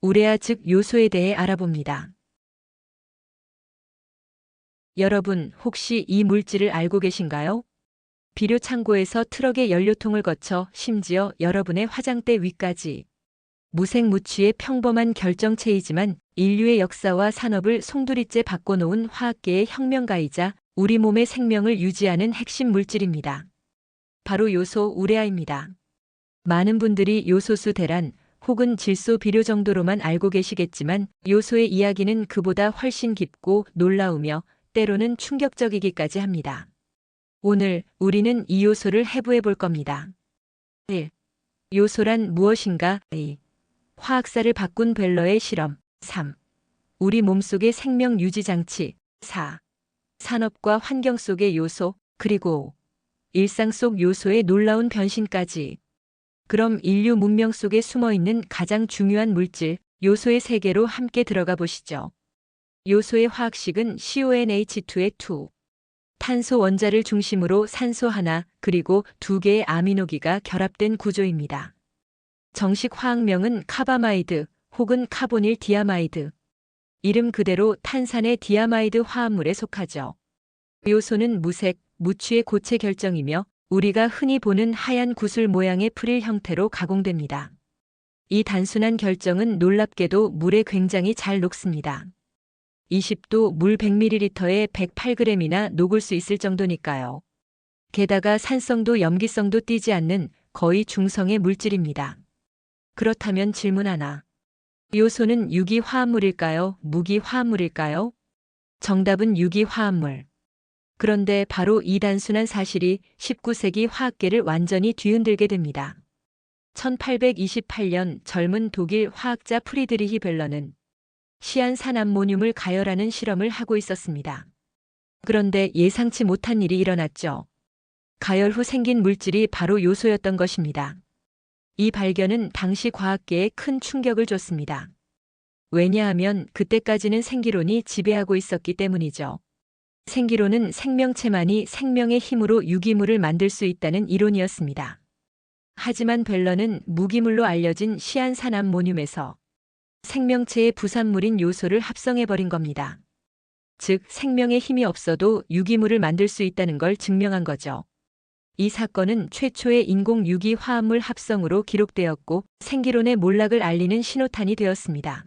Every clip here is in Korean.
우레아 즉 요소에 대해 알아봅니다. 여러분, 혹시 이 물질을 알고 계신가요? 비료 창고에서 트럭의 연료통을 거쳐 심지어 여러분의 화장대 위까지. 무색무취의 평범한 결정체이지만 인류의 역사와 산업을 송두리째 바꿔놓은 화학계의 혁명가이자 우리 몸의 생명을 유지하는 핵심 물질입니다. 바로 요소 우레아입니다. 많은 분들이 요소수 대란 혹은 질소 비료 정도로만 알고 계시겠지만 요소의 이야기는 그보다 훨씬 깊고 놀라우며 때로는 충격적이기까지 합니다. 오늘 우리는 이 요소를 해부해 볼 겁니다. 1. 요소란 무엇인가? 2. 화학사를 바꾼 벨러의 실험. 3. 우리 몸속의 생명 유지 장치. 4. 산업과 환경 속의 요소. 그리고 5. 일상 속 요소의 놀라운 변신까지. 그럼 인류 문명 속에 숨어 있는 가장 중요한 물질, 요소의 세계로 함께 들어가 보시죠. 요소의 화학식은 CONH2의 2. 탄소 원자를 중심으로 산소 하나, 그리고 2개의 아미노기가 결합된 구조입니다. 정식 화학명은 카바마이드 혹은 카보닐 디아마이드. 이름 그대로 탄산의 디아마이드 화합물에 속하죠. 요소는 무색, 무취의 고체 결정이며 우리가 흔히 보는 하얀 구슬 모양의 프릴 형태로 가공됩니다. 이 단순한 결정은 놀랍게도 물에 굉장히 잘 녹습니다. 20도 물 100ml에 108g이나 녹을 수 있을 정도니까요. 게다가 산성도 염기성도 띠지 않는 거의 중성의 물질입니다. 그렇다면 질문 하나. 요소는 유기화합물일까요? 무기화합물일까요? 정답은 유기화합물. 그런데 바로 이 단순한 사실이 19세기 화학계를 완전히 뒤흔들게 됩니다. 1828년 젊은 독일 화학자 프리드리히 벨러는 시안산암모늄을 가열하는 실험을 하고 있었습니다. 그런데 예상치 못한 일이 일어났죠. 가열 후 생긴 물질이 바로 요소였던 것입니다. 이 발견은 당시 과학계에 큰 충격을 줬습니다. 왜냐하면 그때까지는 생기론이 지배하고 있었기 때문이죠. 생기론은 생명체만이 생명의 힘으로 유기물을 만들 수 있다는 이론이었습니다. 하지만 벨러는 무기물로 알려진 시안산암모늄에서 생명체의 부산물인 요소를 합성해버린 겁니다. 즉, 생명의 힘이 없어도 유기물을 만들 수 있다는 걸 증명한 거죠. 이 사건은 최초의 인공 유기 화합물 합성으로 기록되었고 생기론의 몰락을 알리는 신호탄이 되었습니다.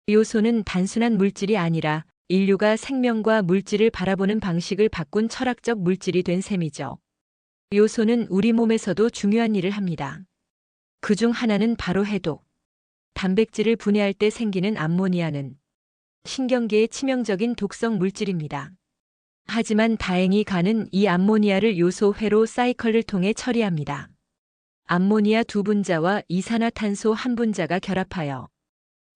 요소는 단순한 물질이 아니라 인류가 생명과 물질을 바라보는 방식을 바꾼 철학적 물질이 된 셈이죠. 요소는 우리 몸에서도 중요한 일을 합니다. 그중 하나는 바로 해독. 단백질을 분해할 때 생기는 암모니아는 신경계에 치명적인 독성 물질입니다. 하지만 다행히 간은 이 암모니아를 요소 회로 사이클을 통해 처리합니다. 암모니아 두 분자와 이산화탄소 한 분자가 결합하여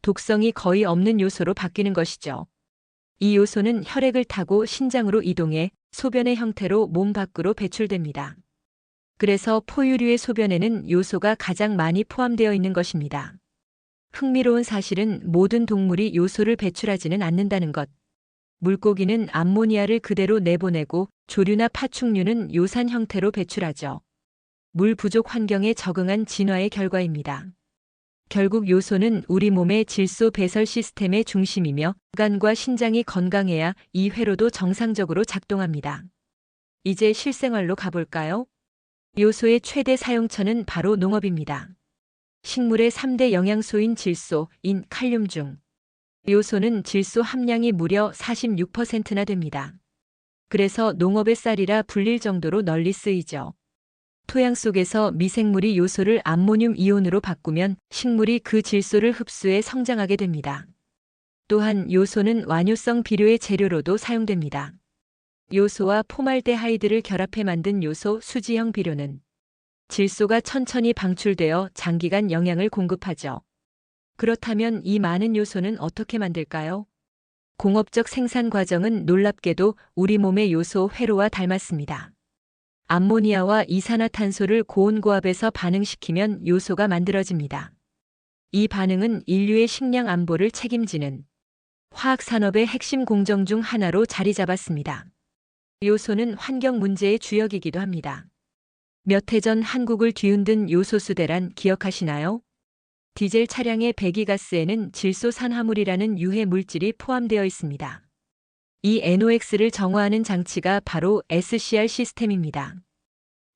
독성이 거의 없는 요소로 바뀌는 것이죠. 이 요소는 혈액을 타고 신장으로 이동해 소변의 형태로 몸 밖으로 배출됩니다. 그래서 포유류의 소변에는 요소가 가장 많이 포함되어 있는 것입니다. 흥미로운 사실은 모든 동물이 요소를 배출하지는 않는다는 것. 물고기는 암모니아를 그대로 내보내고 조류나 파충류는 요산 형태로 배출하죠. 물 부족 환경에 적응한 진화의 결과입니다. 결국 요소는 우리 몸의 질소 배설 시스템의 중심이며 간과 신장이 건강해야 이 회로도 정상적으로 작동합니다. 이제 실생활로 가볼까요? 요소의 최대 사용처는 바로 농업입니다. 식물의 3대 영양소인 질소, 인, 칼륨 중 요소는 질소 함량이 무려 46%나 됩니다. 그래서 농업의 쌀이라 불릴 정도로 널리 쓰이죠. 토양 속에서 미생물이 요소를 암모늄 이온으로 바꾸면 식물이 그 질소를 흡수해 성장하게 됩니다. 또한 요소는 완효성 비료의 재료로도 사용됩니다. 요소와 포말데하이드를 결합해 만든 요소 수지형 비료는 질소가 천천히 방출되어 장기간 영양을 공급하죠. 그렇다면 이 많은 요소는 어떻게 만들까요? 공업적 생산 과정은 놀랍게도 우리 몸의 요소 회로와 닮았습니다. 암모니아와 이산화탄소를 고온고압에서 반응시키면 요소가 만들어집니다. 이 반응은 인류의 식량 안보를 책임지는 화학산업의 핵심 공정 중 하나로 자리 잡았습니다. 요소는 환경 문제의 주역이기도 합니다. 몇 해 전 한국을 뒤흔든 요소수 대란 기억하시나요? 디젤 차량의 배기가스에는 질소산화물이라는 유해 물질이 포함되어 있습니다. 이 NOx를 정화하는 장치가 바로 SCR 시스템입니다.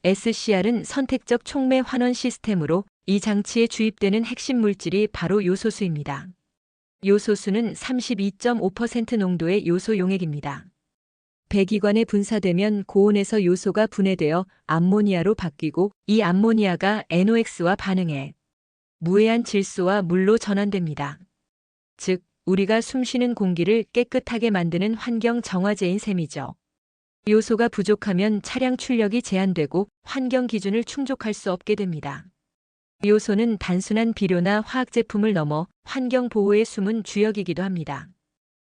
SCR은 선택적 촉매 환원 시스템으로 이 장치에 주입되는 핵심 물질이 바로 요소수입니다. 요소수는 32.5% 농도의 요소 용액입니다. 배기관에 분사되면 고온에서 요소가 분해되어 암모니아로 바뀌고 이 암모니아가 NOx와 반응해 무해한 질소와 물로 전환됩니다. 즉, 우리가 숨쉬는 공기를 깨끗하게 만드는 환경 정화제인 셈이죠. 요소가 부족하면 차량 출력이 제한되고 환경 기준을 충족할 수 없게 됩니다. 요소는 단순한 비료나 화학 제품을 넘어 환경 보호에 숨은 주역이기도 합니다.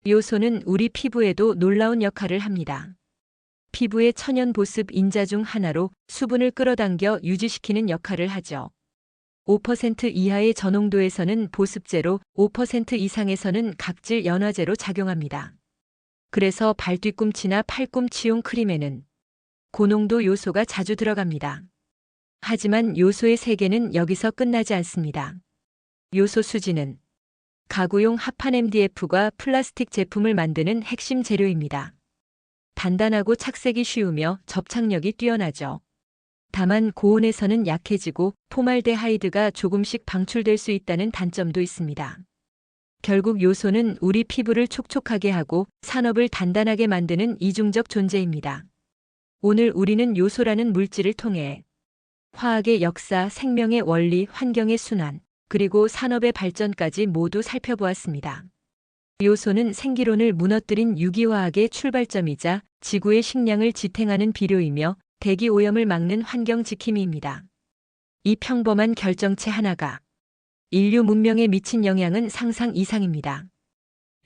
요소는 우리 피부에도 놀라운 역할을 합니다. 피부의 천연 보습 인자 중 하나로 수분을 끌어당겨 유지시키는 역할을 하죠. 5% 이하의 저농도에서는 보습제로, 5% 이상에서는 각질 연화제로 작용합니다. 그래서 발뒤꿈치나 팔꿈치용 크림에는 고농도 요소가 자주 들어갑니다. 하지만 요소의 세계는 여기서 끝나지 않습니다. 요소 수지는 가구용 합판 MDF과 플라스틱 제품을 만드는 핵심 재료입니다. 단단하고 착색이 쉬우며 접착력이 뛰어나죠. 다만 고온에서는 약해지고 포말데하이드가 조금씩 방출될 수 있다는 단점도 있습니다. 결국 요소는 우리 피부를 촉촉하게 하고 산업을 단단하게 만드는 이중적 존재입니다. 오늘 우리는 요소라는 물질을 통해 화학의 역사, 생명의 원리, 환경의 순환, 그리고 산업의 발전까지 모두 살펴보았습니다. 요소는 생기론을 무너뜨린 유기화학의 출발점이자 지구의 식량을 지탱하는 비료이며 대기 오염을 막는 환경 지킴이입니다. 이 평범한 결정체 하나가 인류 문명에 미친 영향은 상상 이상입니다.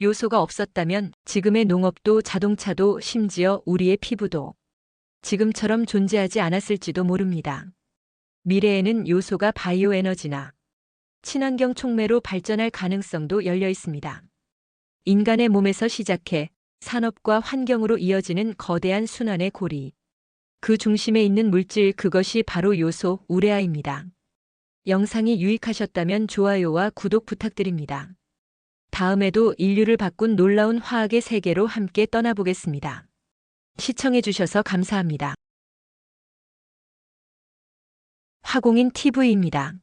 요소가 없었다면 지금의 농업도 자동차도 심지어 우리의 피부도 지금처럼 존재하지 않았을지도 모릅니다. 미래에는 요소가 바이오 에너지나 친환경 촉매로 발전할 가능성도 열려 있습니다. 인간의 몸에서 시작해 산업과 환경으로 이어지는 거대한 순환의 고리. 그 중심에 있는 물질, 그것이 바로 요소 우레아입니다. 영상이 유익하셨다면 좋아요와 구독 부탁드립니다. 다음에도 인류를 바꾼 놀라운 화학의 세계로 함께 떠나보겠습니다. 시청해주셔서 감사합니다. 화공인 TV입니다.